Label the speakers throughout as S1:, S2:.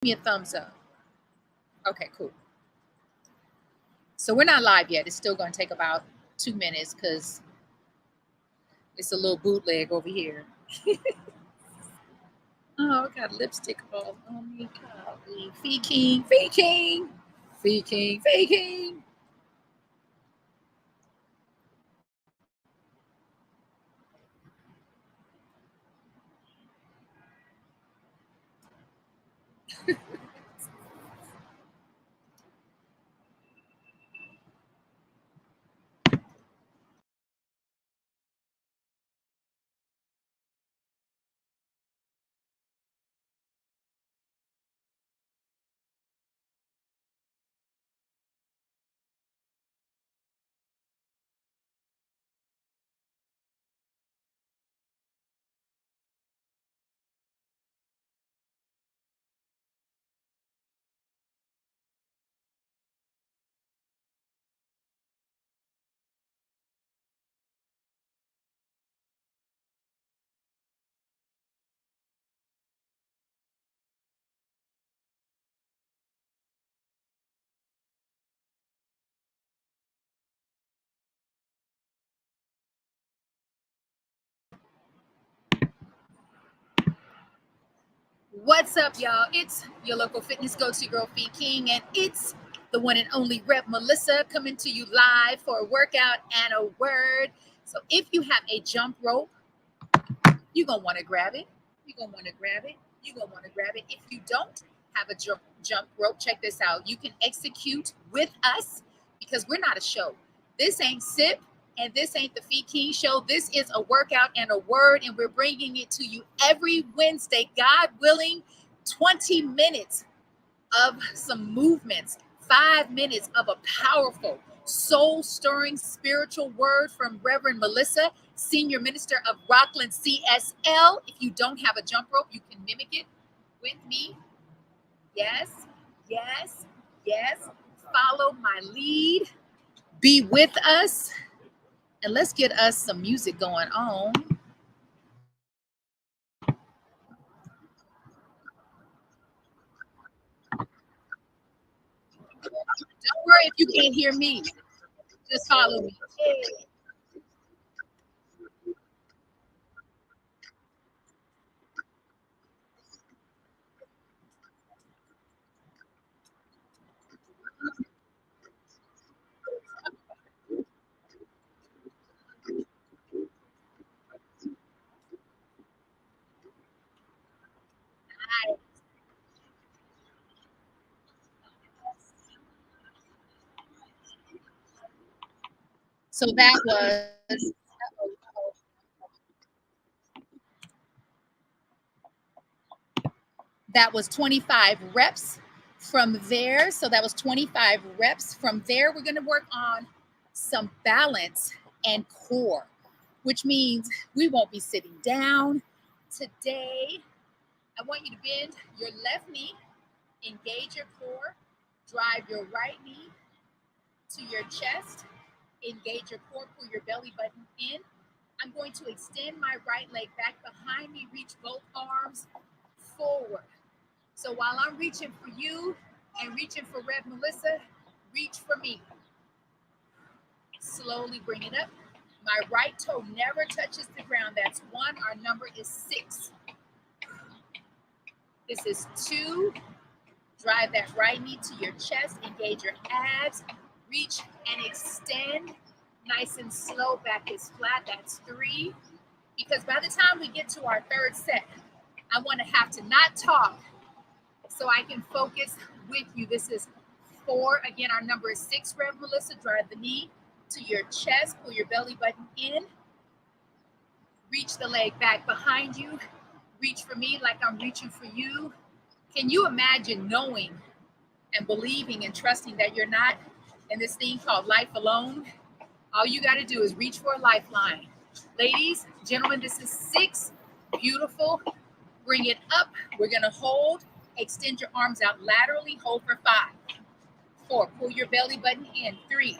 S1: me a thumbs up. Okay, cool. So we're not live yet. It's still going to take about 2 minutes because it's a little bootleg over here. Oh, I got lipstick all on me. Golly. Faking, faking, faking, faking. What's up, y'all? It's your local fitness go-to girl, Fee King, and it's the one and only Rep Melissa coming to you live for a workout and a word. So if you have a jump rope, you're going to want to grab it. You're going to want to grab it. You're going to want to grab it. If you don't have a jump rope, check this out. You can execute with us because we're not a show. This ain't SIP and this ain't the Fee King show. This is a workout and a word, and we're bringing it to you every Wednesday, God willing, 20 minutes of some movements, 5 minutes of a powerful, soul-stirring spiritual word from Reverend Melissa, Senior Minister of Rockland CSL. If you don't have a jump rope, you can mimic it with me. Yes, yes, yes. Follow my lead. Be with us. And let's get us some music going on. Don't worry if you can't hear me. Just follow me. So that was 25 reps from there. So that was 25 reps. From there, we're going to work on some balance and core, which means we won't be sitting down. Today, I want you to bend your left knee, engage your core, drive your right knee to your chest, engage your core, pull your belly button in. I'm going to extend my right leg back behind me, reach both arms forward. So while I'm reaching for you and reaching for Rev Melissa, reach for me. Slowly bring it up. My right toe never touches the ground. That's 1. Our number is 6. This is 2. Drive that right knee to your chest. Engage your abs. Reach and extend. Nice and slow. Back is flat. That's 3. Because by the time we get to our 3rd set, I want to have to not talk so I can focus with you. This is 4. Again, our number is 6, Rev Melissa. Drive the knee to your chest. Pull your belly button in. Reach the leg back behind you. Reach for me like I'm reaching for you. Can you imagine knowing and believing and trusting that you're not in this thing called life alone? All you got to do is reach for a lifeline. Ladies, gentlemen, this is 6. Beautiful. Bring it up. We're going to hold. Extend your arms out laterally. Hold for 5. 4. Pull your belly button in. 3.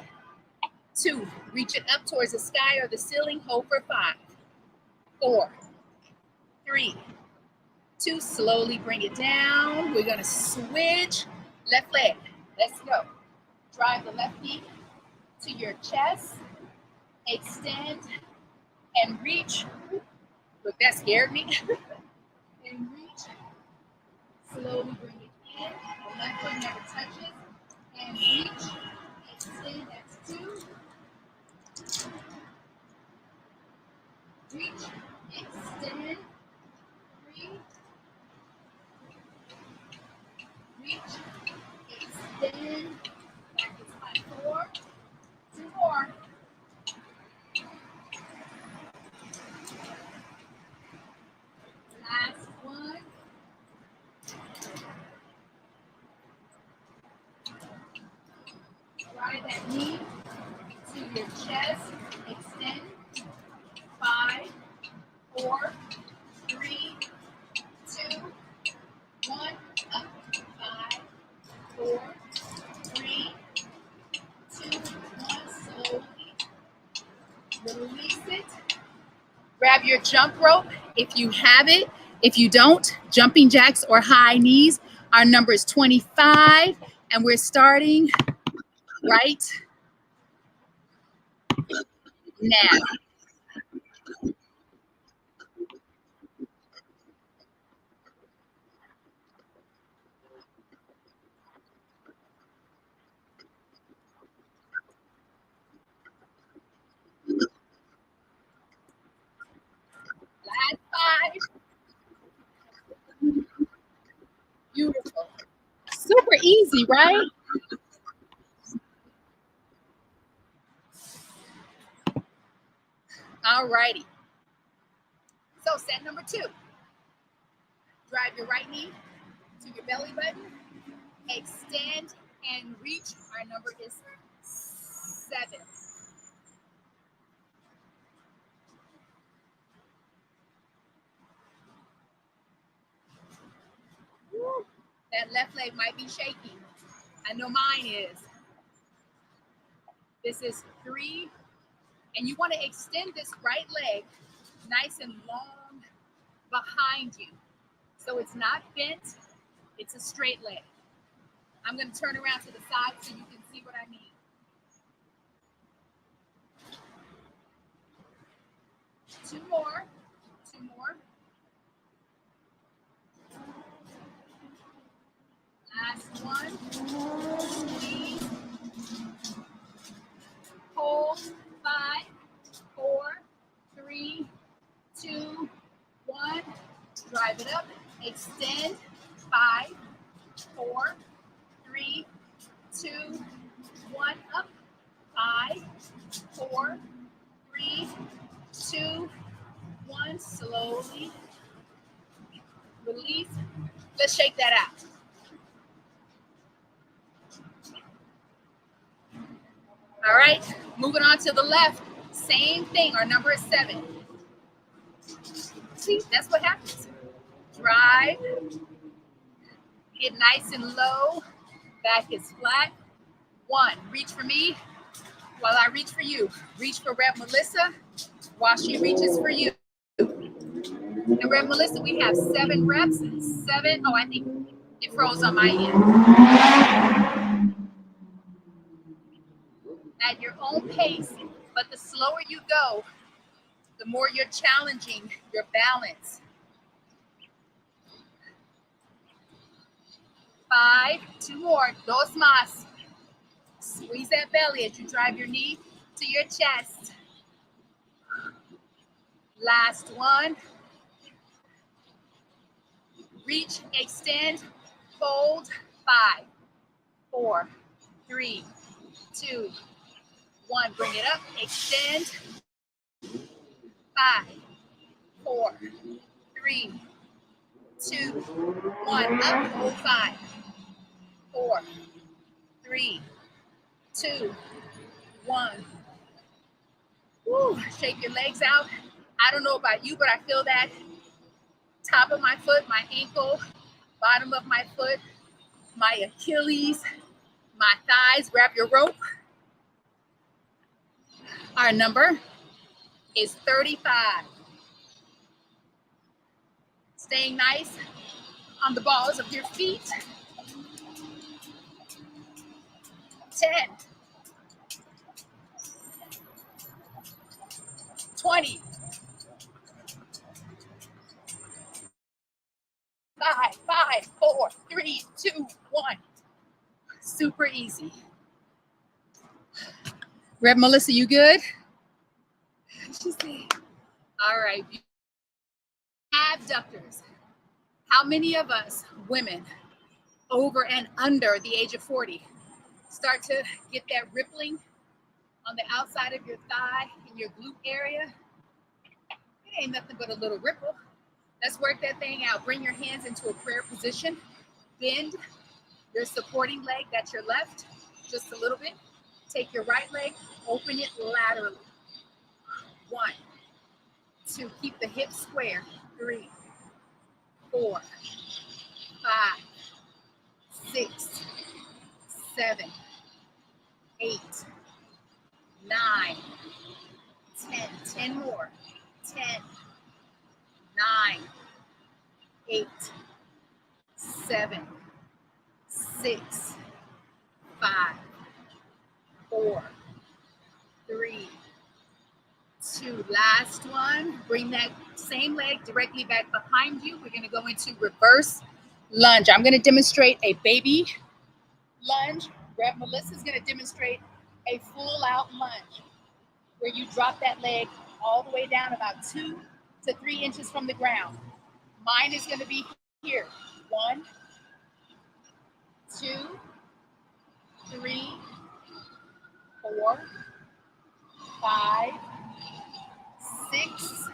S1: 2. Reach it up towards the sky or the ceiling. Hold for 5. 4. 3. 2. Slowly bring it down. We're going to switch. Left leg. Let's go. Drive the left knee to your chest. Extend and reach. Look, that scared me. And reach. Slowly bring it in. The left foot never touches. And reach. Extend. That's 2. Reach. Extend. 3. Reach. Extend. Back is high. 4. 2 more. Last one. Drive that knee to your chest. Extend. 5, 4, 3, 2, 1. Up. 5, 4, 3, 2, 1. Slowly release it. Grab your jump rope if you have it. If you don't, jumping jacks or high knees. Our number is 25, and we're starting right now. Last 5. Beautiful. Super easy, right? All righty. So set number 2. Drive your right knee to your belly button. Extend and reach. Our number is 7. Woo. That left leg might be shaky. I know mine is. This is 3. And you want to extend this right leg nice and long behind you. So it's not bent, it's a straight leg. I'm going to turn around to the side so you can see what I mean. Two more. Last one. Squeeze. Hold. 5, 4, 3, 2, 1. Drive it up. Extend. 5, 4, 3, 2, 1. Up. 5, 4, 3, 2, 1. Slowly release. Let's shake that out. All right, moving on to the left. Same thing. Our number is 7. See, that's what happens. Drive. Get nice and low. Back is flat. 1. Reach for me while I reach for you. Reach for Rev Melissa while she reaches for you. And Rev Melissa, we have 7 reps. 7. Oh, I think it froze on my end. At your own pace, but the slower you go, the more you're challenging your balance. 5, 2 more, 2 más. Squeeze that belly as you drive your knee to your chest. Last one. Reach, extend, fold. 5, 4, 3, 2, 1. Bring it up, extend. 5, 4, 3, 2, 1. Up, hold. 5, 4, 3, 2, 1. Woo. Shake your legs out. I don't know about you, but I feel that top of my foot, my ankle, bottom of my foot, my Achilles, my thighs. Grab your rope. Our number is 35. It's Staying nice on the balls of your feet. 10, 20, 5, 4, 3, 2, 1. Super easy. Rev Melissa, you good? She said, all right. Abductors. How many of us women over and under the age of 40 start to get that rippling on the outside of your thigh in your glute area? It ain't nothing but a little ripple. Let's work that thing out. Bring your hands into a prayer position. Bend your supporting leg, that's your left, just a little bit. Take your right leg, open it laterally. 1, 2, keep the hips square. 3, 4, 5, 6, 7, 8, 9, 10. 10 more. 10, 9, 8, 7, 6, 5, 4, 3, 2. Last one. Bring that same leg directly back behind you. We're going to go into reverse lunge. I'm going to demonstrate a baby lunge. Rev Melissa is going to demonstrate a full out lunge where you drop that leg all the way down about 2 to 3 inches from the ground. Mine is going to be here. 1, 2, 3, 4, 5, 6,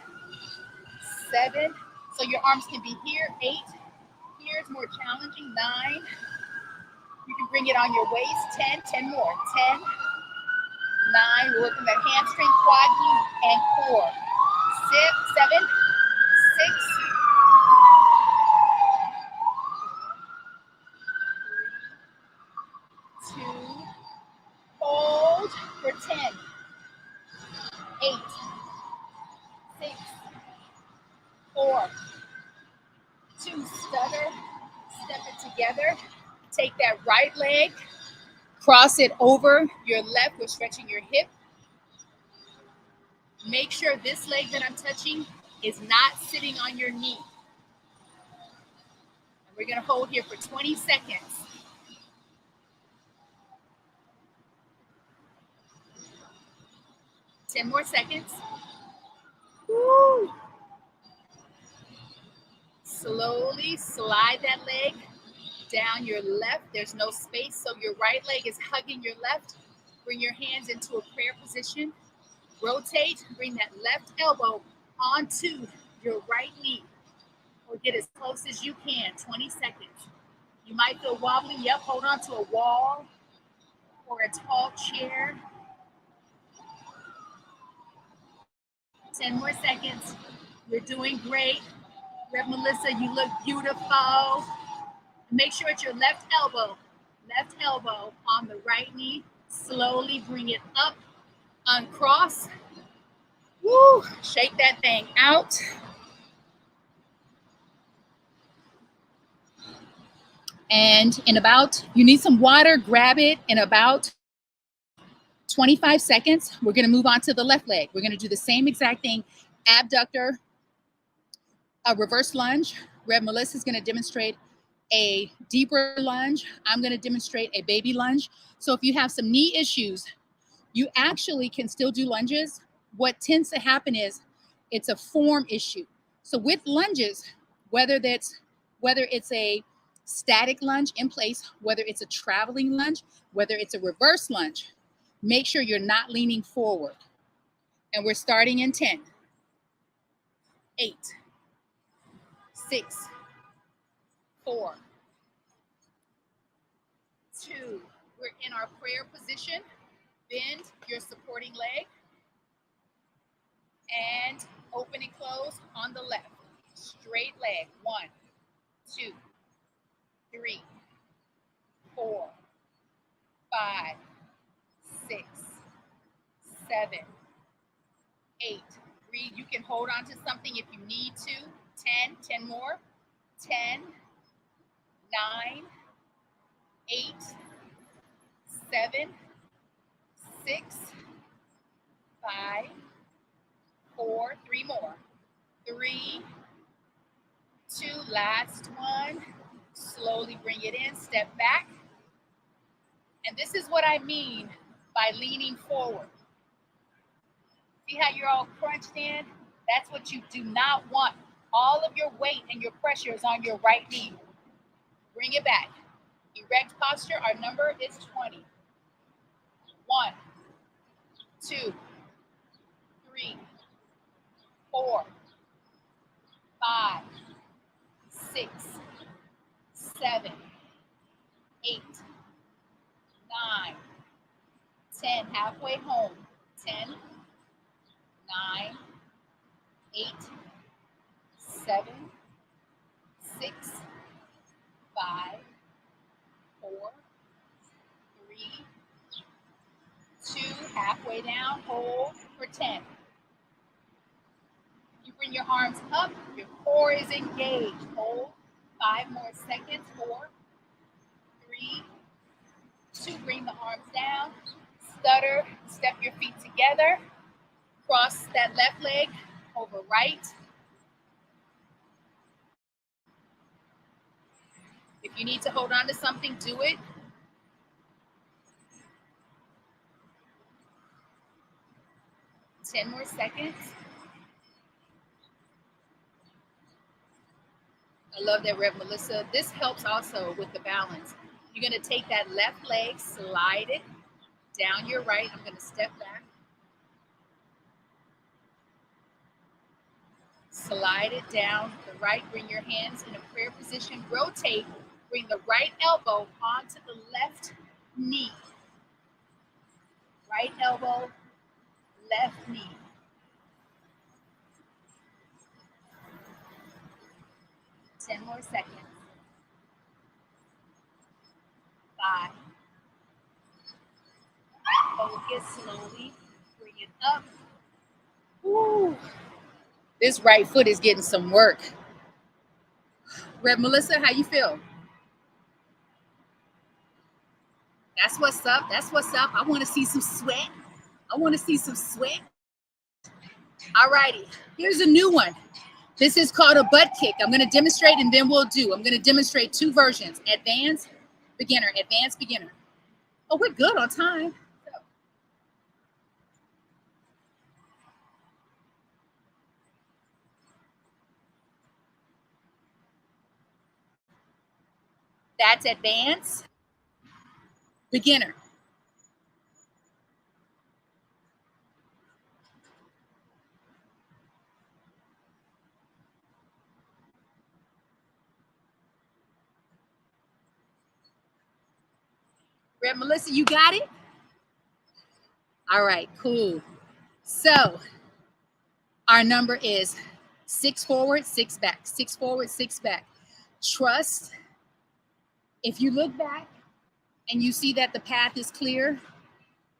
S1: 7. So your arms can be here. 8. Here is more challenging. 9. You can bring it on your waist. 10. 10 more. 10. 9. We're working that hamstring, quad, glute, and core. 6, 7, 6. 3, 2. Hold for 10. 8, 6, 4, 2. Stutter. Step it together. Take that right leg. Cross it over your left. We're stretching your hip. Make sure this leg that I'm touching is not sitting on your knee. And we're going to hold here for 20 seconds. Ten more seconds. Woo. Slowly slide that leg down your left. There's no space, so your right leg is hugging your left. Bring your hands into a prayer position. Rotate. Bring that left elbow onto your right knee, or get as close as you can. 20 seconds. You might feel wobbly. Yep, hold on to a wall or a tall chair. 10 more seconds. You're doing great. Rev Melissa, you look beautiful. Make sure it's your left elbow on the right knee. Slowly bring it up, uncross. Woo, shake that thing out. And you need some water, grab it in about 25 seconds. We're gonna move on to the left leg. We're gonna do the same exact thing, abductor, a reverse lunge. Rev Melissa is gonna demonstrate a deeper lunge. I'm gonna demonstrate a baby lunge. So if you have some knee issues, you actually can still do lunges. What tends to happen is it's a form issue. So with lunges, whether it's a static lunge in place, whether it's a traveling lunge, whether it's a reverse lunge, make sure you're not leaning forward. And we're starting in 10, 8, 6, 4, 2. We're in our prayer position. Bend your supporting leg and open and close on the left. Straight leg. 1, 2, 3, 4, 5, 6, 7, 8. Breathe. You can hold on to something if you need to. 10 more. 10, 9, 8, 7, 6, 5, 4, 3 more. 3, 2, last one. Slowly bring it in, step back. And this is what I mean by leaning forward. See how you're all crunched in? That's what you do not want. All of your weight and your pressure is on your right knee. Bring it back. Erect posture, our number is 20. 1, 2, 3, 4, 5, 6, 7, 8, 9, 10. Halfway home. 10, 9, 8, 7, 6, 5, 4, 3, 2. Halfway down. Hold for 10. You bring your arms up. Your core is engaged. Hold. 5 more seconds. 4, 3, 2. Bring the arms down. Stutter. Step your feet together. Cross that left leg over right. If you need to hold on to something, do it. Ten more seconds. I love that, Rev Melissa. This helps also with the balance. You're going to take that left leg, slide it down your right. I'm going to step back. Slide it down the right. Bring your hands in a prayer position. Rotate. Bring the right elbow onto the left knee. Right elbow, left knee. 10 more seconds. 5. Focus slowly. Bring it up. Woo. This right foot is getting some work. Rev Melissa, how you feel? That's what's up. That's what's up. I want to see some sweat. I want to see some sweat. All righty. Here's a new one. This is called a butt kick. I'm going to demonstrate and then I'm going to demonstrate 2 versions. Advanced, beginner, advanced, beginner. Oh, we're good on time. That's advanced, beginner. Rev Melissa, you got it? All right, cool. So our number is 6 forward, 6 back, 6 forward, 6 back. Trust. If you look back and you see that the path is clear,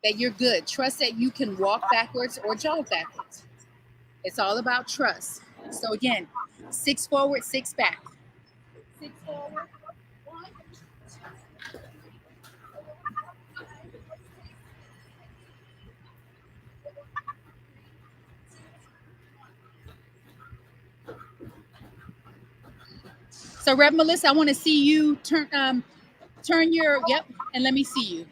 S1: that you're good. Trust that you can walk backwards or jog backwards. It's all about trust. So again, 6 forward, 6 back. 6 forward, 1, 2, 3. So Rev Melissa, I want to see you turn your, yep, and let me see you.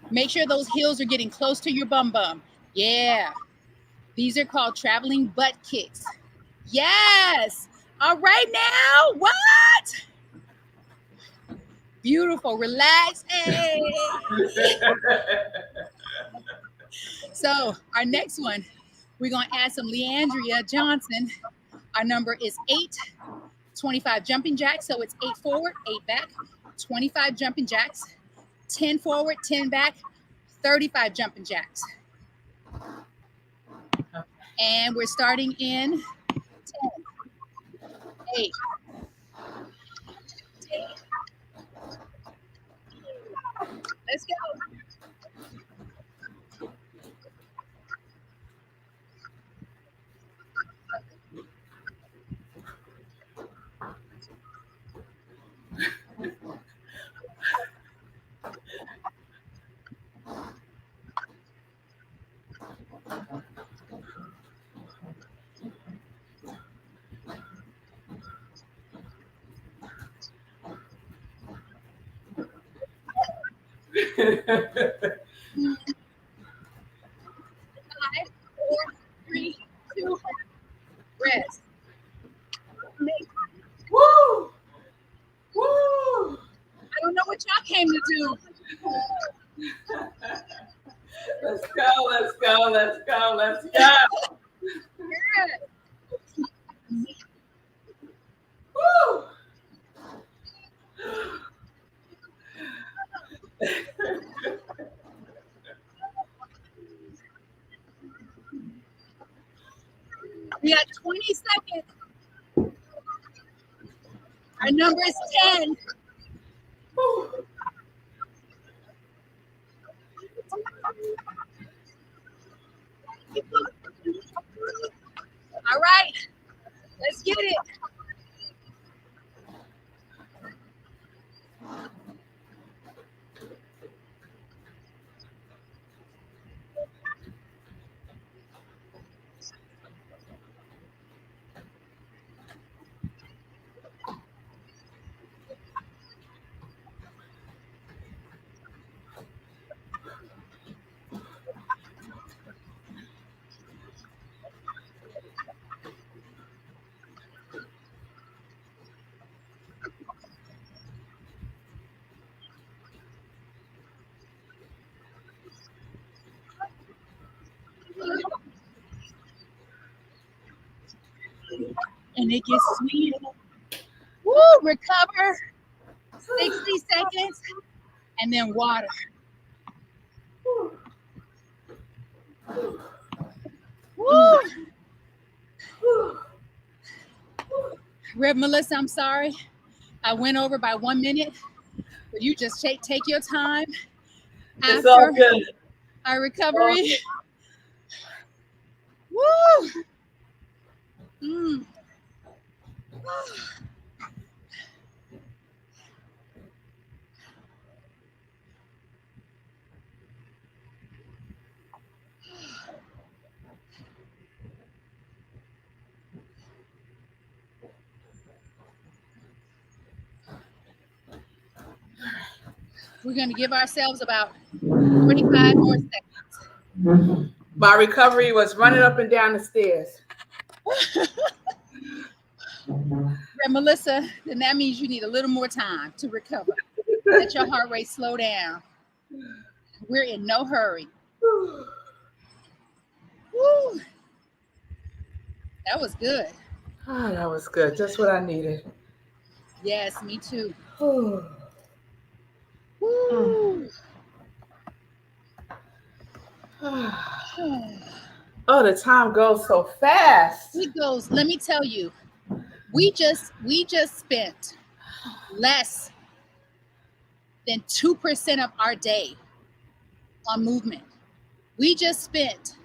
S1: Make sure those heels are getting close to your bum bum. Yeah. These are called traveling butt kicks. Yes. All right now. What? Beautiful. Relax. Hey. So our next one, we're going to add some Leandria Johnson. Our number is 8, 25 jumping jacks. So it's 8 forward, 8 back, 25 jumping jacks, 10 forward, 10 back, 35 jumping jacks. And we're starting in 10, 8, 10. Let's go. 5, 4, 3, 2, rest.
S2: Woo! Woo!
S1: I don't know what y'all came to do.
S2: Let's go, let's go, let's go, let's go. Woo!
S1: We got 20 seconds. Our number is 10.
S2: Woo.
S1: All right, let's get it. And it gets sweeter. Woo, recover. 60 seconds. And then water. Woo. Rev Melissa, I'm sorry. I went over by 1 minute. But you just take your time.
S2: It's all good.
S1: Our recovery. Woo. We're going to give ourselves about 25 more seconds.
S2: My recovery was running up and down the stairs.
S1: Melissa, then that means you need a little more time to recover. Let your heart rate slow down. We're in no hurry. Woo. That was good.
S2: Oh, that was good. Just what I needed.
S1: Yes, me too.
S2: Woo. Oh, the time goes so fast.
S1: It goes. Let me tell you, we just spent less than 2% of our day on movement. We just spent,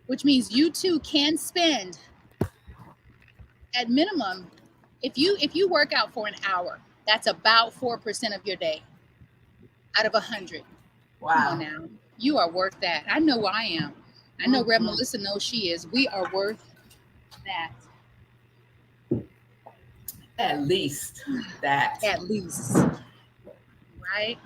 S1: which means you too can spend at minimum. If you work out for an hour, that's about 4% of your day out of 100.
S2: Wow.
S1: Come on now. You are worth that. I know I am. I know Rev Melissa knows she is. We are worth that.
S2: At least that.
S1: At least. Right?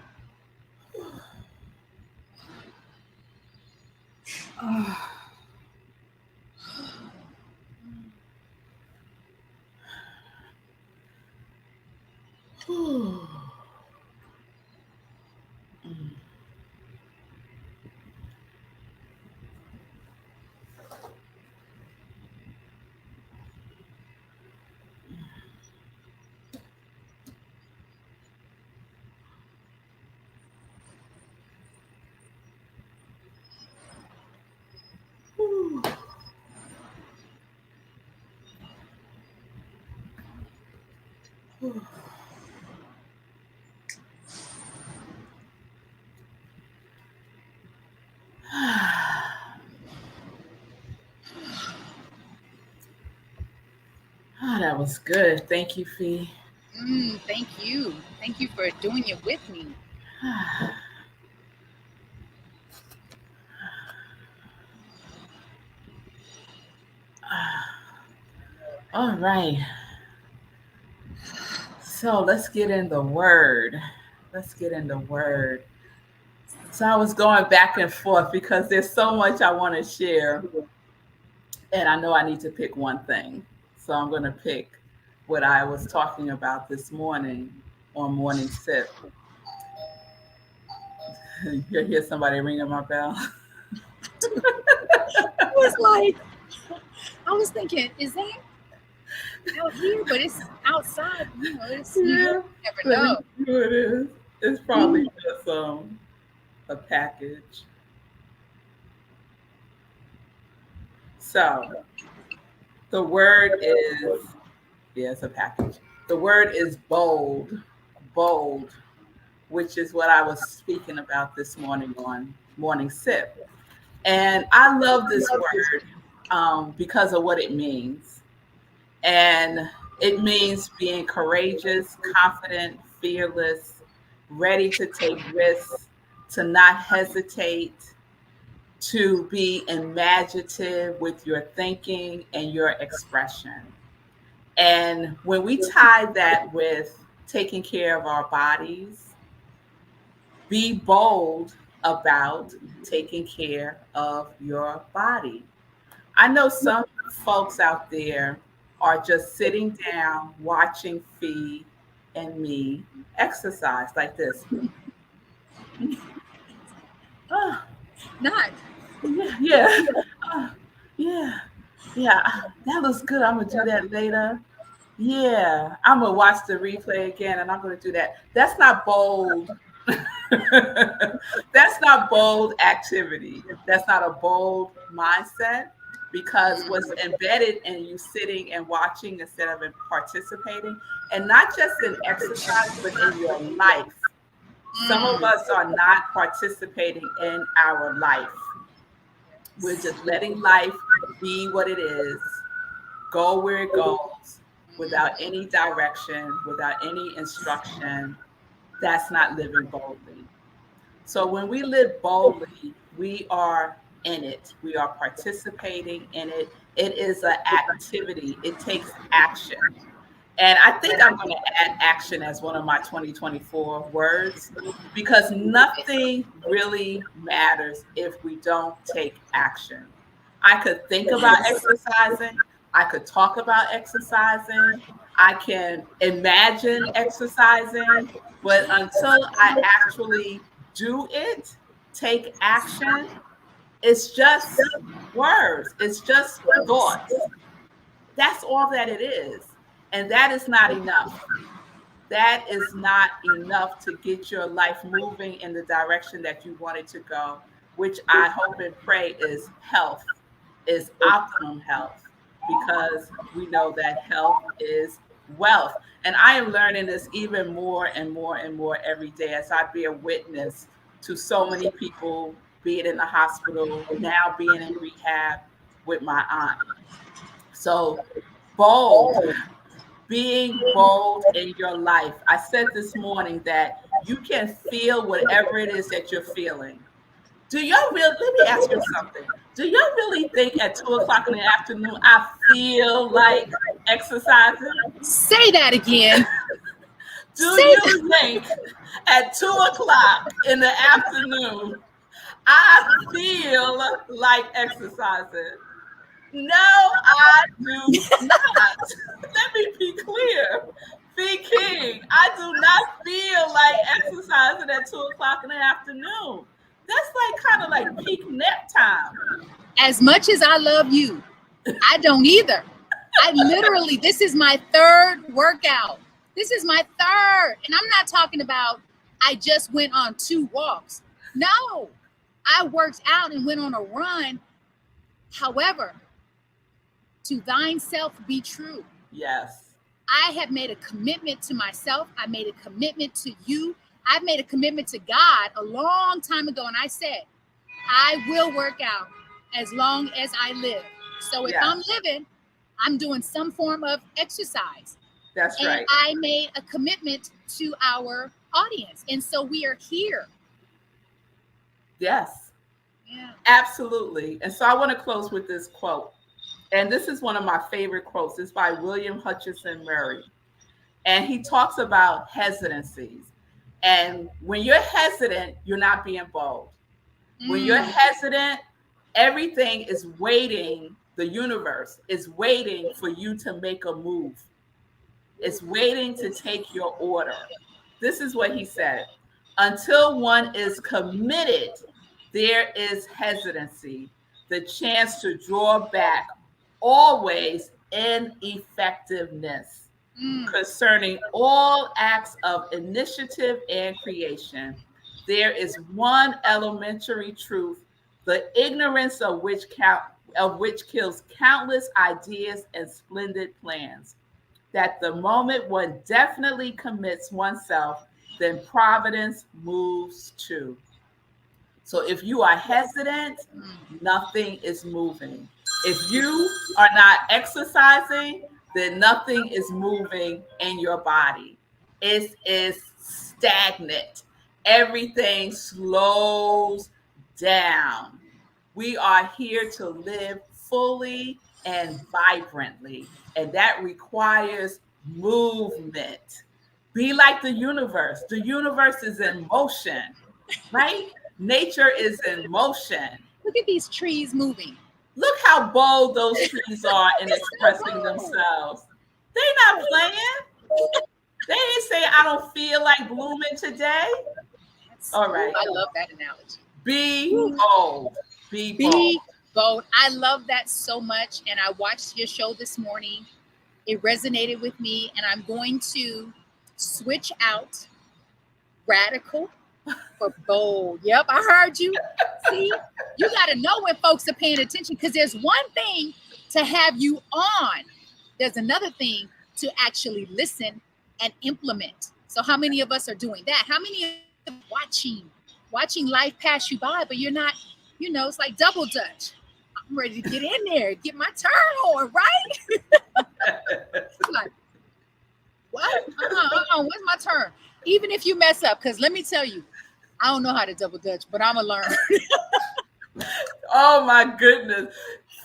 S2: Oh, that was good. Thank you, Fee.
S1: Thank you. Thank you for doing it with me.
S2: All right. So let's get in the word. So I was going back and forth because there's so much I want to share. And I know I need to pick one thing. So I'm going to pick what I was talking about this morning on Morning Sip. You hear somebody ringing my bell?
S1: I was like, I was thinking, is that out here? But it's outside. It's New
S2: Yeah.
S1: York. You
S2: Let
S1: never
S2: me
S1: know.
S2: see who it is. It's probably just a package. So the word is, yeah, it's a package. The word is bold, bold, which is what I was speaking about this morning on Morning Sip. And I love this word because of what it means. And it means being courageous, confident, fearless, ready to take risks, to not hesitate, to be imaginative with your thinking and your expression. And when we tie that with taking care of our bodies, be bold about taking care of your body. I know some folks out there are just sitting down watching Fee and me exercise like this. Oh,
S1: Not.
S2: yeah, yeah, oh, yeah, yeah. That looks good. I'm gonna do that later. Yeah, I'm gonna watch the replay again, and I'm gonna do that. That's not bold. That's not bold activity. That's not a bold mindset because what's embedded in you sitting and watching instead of in participating, and not just in exercise, but in your life. Some of
S1: Mm.
S2: us are not participating in our life. We're just letting life be what it is, go where it goes, without any direction, without any instruction. That's not living boldly. So when we live boldly, we are in it. We are participating in it. It is an activity. It takes action. And I think I'm going to add action as one of my 2024 words because nothing really matters if we don't take action. I could think about exercising, I could talk about exercising, I can imagine exercising, but until I actually do it, take action, it's just words, it's just thoughts. That's all that it is. And that is not enough. That is not enough to get your life moving in the direction that you want it to go, which I hope and pray is health, is optimum health, because we know that health is wealth. And I am learning this even more and more and more every day as I bear witness to so many people being in the hospital, now being in rehab with my aunt. So bold, being bold in your life. I said this morning that you can feel whatever it is that you're feeling. Do y'all really, let me ask you something. Do y'all really think at 2 o'clock in the afternoon, I feel like exercising?
S1: Say that again.
S2: Do
S1: Say that.
S2: you think at 2 o'clock in the afternoon, I feel like exercising? No, I do not. Let me be clear. Be King, I do not feel like exercising at 2 o'clock in the afternoon. That's like kind of like peak nap time.
S1: As much as I love you, I don't either. I literally, this is my third workout. This is my third. And I'm not talking about I just went on 2 walks. No, I worked out and went on a run. However, to thine self be true.
S2: Yes.
S1: I have made a commitment to myself. I made a commitment to you. I've made a commitment to God a long time ago. And I said, I will work out as long as I live. So if
S2: Yes.
S1: I'm living, I'm doing some form of exercise.
S2: That's
S1: And
S2: right.
S1: I made a commitment to our audience. And so we are here.
S2: Yes.
S1: Yeah.
S2: Absolutely. And so I want to close with this quote. And this is one of my favorite quotes. It's by William Hutchinson Murray. And he talks about hesitancies. And when you're hesitant, you're not being bold. When you're
S1: Mm.
S2: hesitant, everything is waiting. The universe is waiting for you to make a move. It's waiting to take your order. This is what he said. Until one is committed, there is hesitancy, the chance to draw back, always ineffectiveness.
S1: Mm.
S2: Concerning all acts of initiative and creation, there is one elementary truth, the ignorance of which kills countless ideas and splendid plans. That the moment one definitely commits oneself, then providence moves too. So if you are hesitant,
S1: Mm.
S2: nothing is moving. If you are not exercising, then nothing is moving in your body. It is stagnant. Everything slows down. We are here to live fully and vibrantly, and that requires movement. Be like the universe. The universe is in motion, right? Nature is in motion.
S1: Look at these trees moving.
S2: Look how bold those trees are in
S1: It's so
S2: expressing
S1: bold.
S2: themselves. They not playing. They didn't say I don't feel like blooming today. All
S1: Ooh,
S2: right.
S1: I love that analogy.
S2: Be
S1: Ooh.
S2: bold. Be bold.
S1: Be bold. I love that so much. And I watched your show this morning. It resonated with me. And I'm going to switch out radical for bold. Yep, I heard you. See, you got to know when folks are paying attention, because there's one thing to have you on, there's another thing to actually listen and implement. So how many of us are doing that? How many of watching life pass you by, but you're not, it's like double dutch. I'm ready to get in there, get my turn on, right? I'm like, what? When's my turn? Even if you mess up, because let me tell you, I don't know how to double dutch, but I'm gonna learn.
S2: Oh my goodness.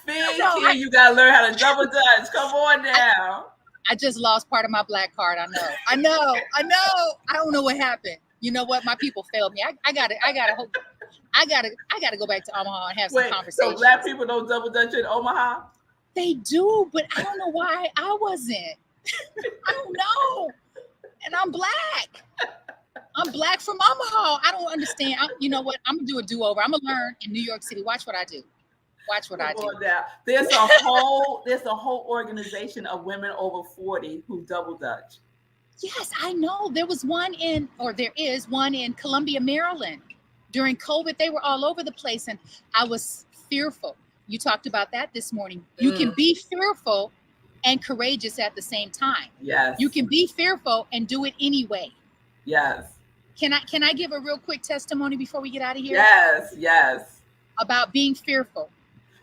S2: Here you gotta learn how to double dutch. Come on now.
S1: I just lost part of my black card. I know. I don't know what happened. You know what? My people failed me. I gotta go back to Omaha and have some conversations.
S2: So black people don't double dutch in Omaha?
S1: They do, but I don't know why I wasn't. I don't know. And I'm black. I'm black from Omaha. I don't understand. You know what? I'm gonna do a do-over. I'm gonna learn in New York City. Watch what I do.
S2: There's a whole organization of women over 40 who double dutch.
S1: Yes, I know. There is one in Columbia, Maryland. During COVID, they were all over the place, and I was fearful. You talked about that this morning. You can be fearful and courageous at the same time.
S2: Yes.
S1: You can be fearful and do it anyway.
S2: Yes.
S1: Can I give a real quick testimony before we get out of here?
S2: Yes.
S1: About being fearful.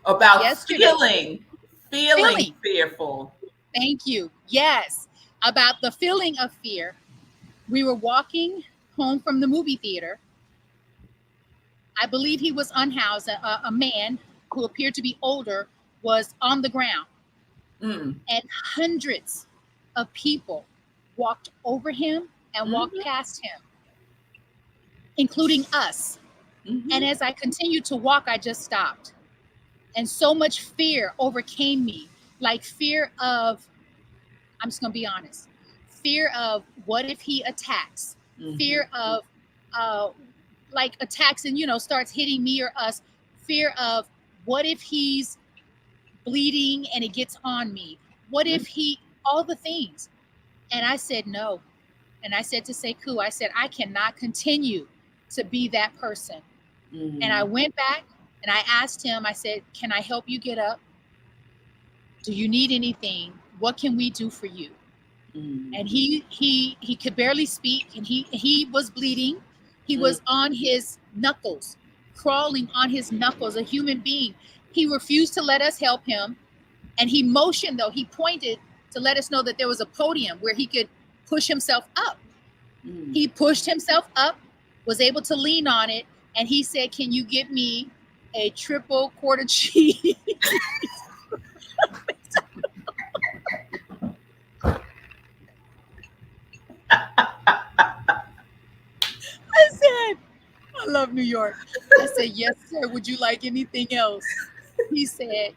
S2: About feeling fearful.
S1: Thank you. Yes. About the feeling of fear. We were walking home from the movie theater. I believe he was unhoused. A man who appeared to be older was on the ground. And hundreds of people walked over him and walked past him, including us. And as I continued to walk, I just stopped. And so much fear overcame me, like fear of, I'm just going to be honest, fear of what if he attacks, fear of like attacks and, starts hitting me or us, fear of what if he's bleeding and it gets on me? What if all the things? And I said, no. And I said to Sekou, I said, I cannot continue to be that person. And I went back and I asked him, I said, can I help you get up? Do you need anything? What can we do for you? And he could barely speak, and he was bleeding. He was on his knuckles, crawling on his knuckles, a human being. He refused to let us help him. And he motioned, though, he pointed to let us know that there was a podium where he could push himself up. He pushed himself up, was able to lean on it, and he said, can you get me a triple quarter cheese? love New York. I said, yes, sir. Would you like anything else? He said,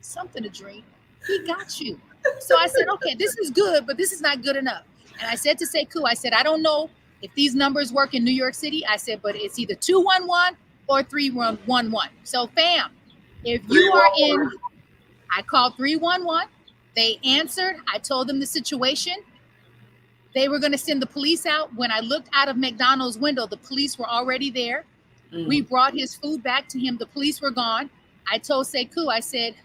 S1: something to drink. He got you. So I said, okay, this is good, but this is not good enough. And I said to Sekou, I said, I don't know if these numbers work in New York City. I said, but it's either 211 or 311. So fam, if you are in, I called 311. They answered. I told them the situation. They were going to send the police out. When I looked out of McDonald's window, the police were already there. We brought his food back to him. The police were gone. I told Sekou, I said,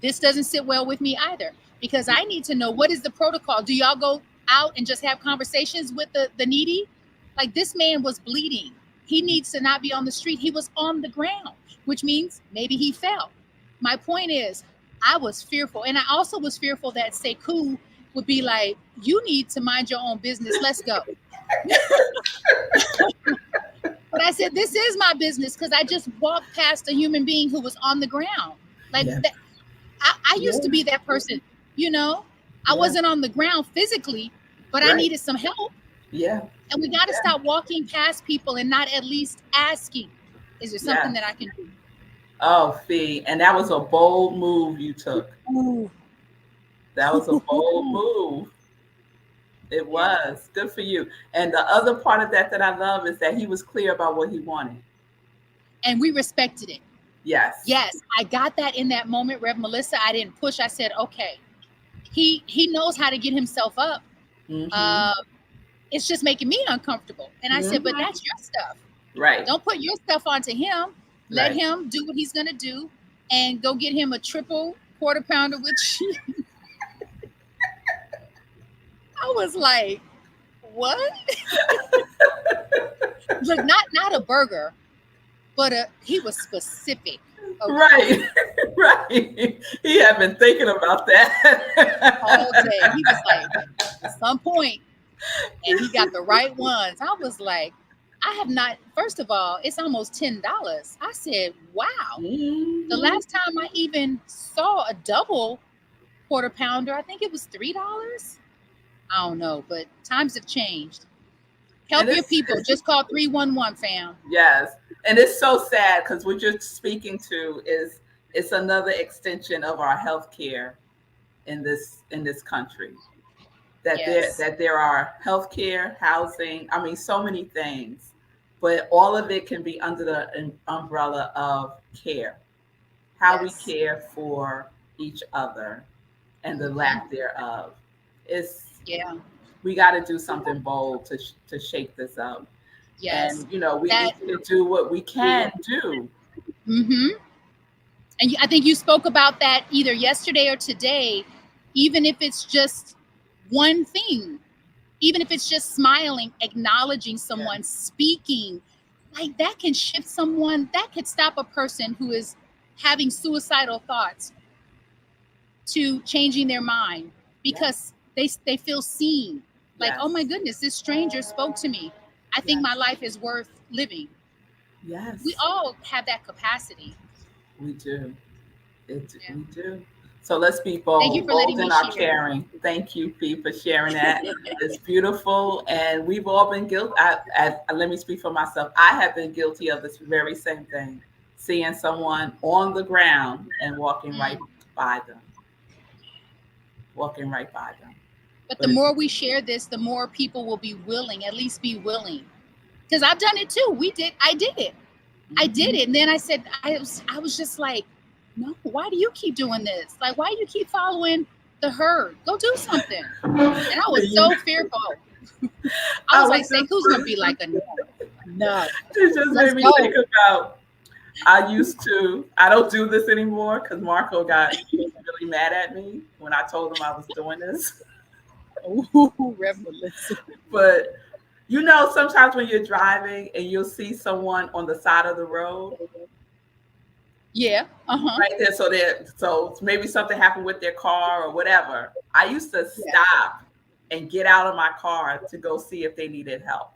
S1: this doesn't sit well with me either, because I need to know, what is the protocol? Do y'all go out and just have conversations with the needy? Like, this man was bleeding. He needs to not be on the street. He was on the ground, which means maybe he fell. My point is, I was fearful. And I also was fearful that Sekou would be like, you need to mind your own business. Let's go. But I said, this is my business, because I just walked past a human being who was on the ground. Like, that, I used to be that person, you know. I wasn't on the ground physically, but I needed some help.
S2: Yeah.
S1: And we got to stop walking past people and not at least asking, is there something that I can do?
S2: Oh, Fee. And that was a bold move you took.
S1: Ooh.
S2: That was a bold move. It was. Good for you. And the other part of that I love is that he was clear about what he wanted.
S1: And we respected it.
S2: Yes.
S1: Yes, I got that in that moment, Rev Melissa. I didn't push. I said, okay, he knows how to get himself up. It's just making me uncomfortable. And I said, but that's your stuff.
S2: Right.
S1: Don't put your stuff onto him. Let him do what he's going to do, and go get him a triple quarter pounder with cheese. I was like, what? Look, not a burger, but he was specific.
S2: Okay. Right. He had been thinking about that
S1: all day. He was like, at some point, and he got the right ones. I was like, I have not, first of all, it's almost $10. I said, wow. The last time I even saw a double quarter pounder, I think it was $3. I don't know, but times have changed. Help your people. Just call 311, fam.
S2: Yes. And it's so sad, because what you're speaking to is, it's another extension of our healthcare in this country. That there are healthcare, housing, I mean, so many things, but all of it can be under the umbrella of care. How we care for each other and the lack thereof. We got to do something bold to shake this up.
S1: Yes.
S2: And, we need to do what we can do.
S1: And I think you spoke about that either yesterday or today, even if it's just one thing, even if it's just smiling, acknowledging someone, speaking, like that can shift someone, that could stop a person who is having suicidal thoughts to changing their mind, because they feel seen. Like, oh my goodness, this stranger spoke to me. I think my life is worth living.
S2: Yes.
S1: We all have that capacity.
S2: We do. We do. So let's be bold.
S1: Thank you for letting me
S2: in our
S1: share.
S2: caring. Thank you, Fee, for sharing that. It's beautiful. And we've all been guilty. Let me speak for myself. I have been guilty of this very same thing. Seeing someone on the ground and walking right by them.
S1: But the more we share this, the more people will be willing, at least be willing. Because I've done it too. I did it. I did it. And then I said, I was just like, no, why do you keep doing this? Like, why do you keep following the herd? Go do something. And I was so fearful. I was like, say, who's going to be like a no?
S2: It just made me think about, I don't do this anymore, because Marco got really mad at me when I told him I was doing this.
S1: Ooh, Revelation.
S2: But sometimes when you're driving and you'll see someone on the side of the road.
S1: Yeah.
S2: Right there. So maybe something happened with their car or whatever. I used to stop and get out of my car to go see if they needed help.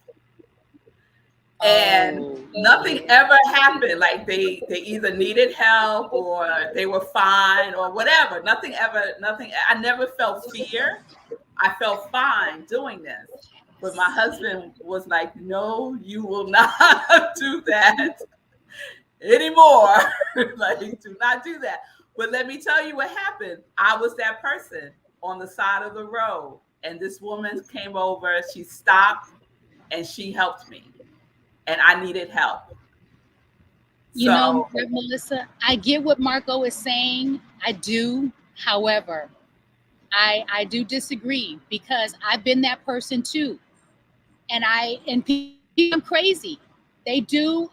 S2: And nothing ever happened. Like they either needed help or they were fine or whatever. Nothing. I never felt fear. I felt fine doing this. But my husband was like, no, you will not do that anymore. Like, do not do that. But let me tell you what happened. I was that person on the side of the road, and this woman came over. She stopped and she helped me, and I needed help.
S1: You know,
S2: So,
S1: Rev. Melissa, I get what Marco is saying. I do. However, I do disagree because I've been that person too. And people think I'm crazy. They do,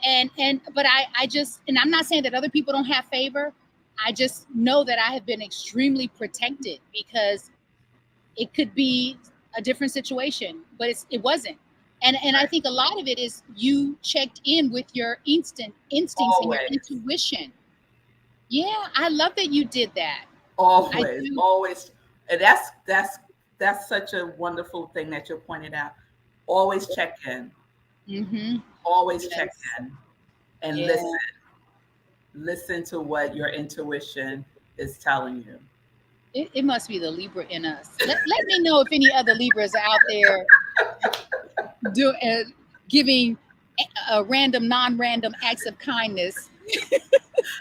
S1: but I just, and I'm not saying that other people don't have favor. I just know that I have been extremely protected because it could be a different situation, but it wasn't. And I
S2: right,
S1: think a lot of it is you checked in with your instincts and your
S2: always,
S1: intuition. Yeah, I love that you did that. I
S2: always,
S1: do.
S2: always. And that's such a wonderful thing that you pointed out. Always check in.
S1: Mm-hmm.
S2: Always check
S1: Yes.
S2: in and
S1: Yeah.
S2: listen. Listen to what your intuition is telling you.
S1: It must be the Libra in us. Let me know if any other Libras are out there giving random, non-random acts of kindness.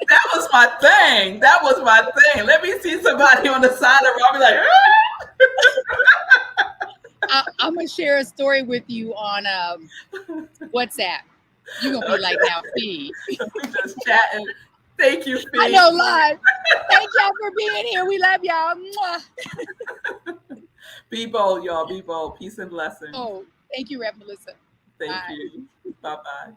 S2: That was my thing. That was my thing. Let me see somebody on the side of the road. I'll be like,
S1: I'm gonna share a story with you on WhatsApp. You're gonna be like,
S2: okay,
S1: now, Fee.
S2: we just chatting. Thank you,
S1: I
S2: Fee.
S1: know, live. Thank y'all for being here. We love y'all. Mwah.
S2: Be bold, y'all. Be bold. Peace and blessings.
S1: Oh, thank you, Rev. Melissa.
S2: Thank
S1: Bye.
S2: you. Bye bye.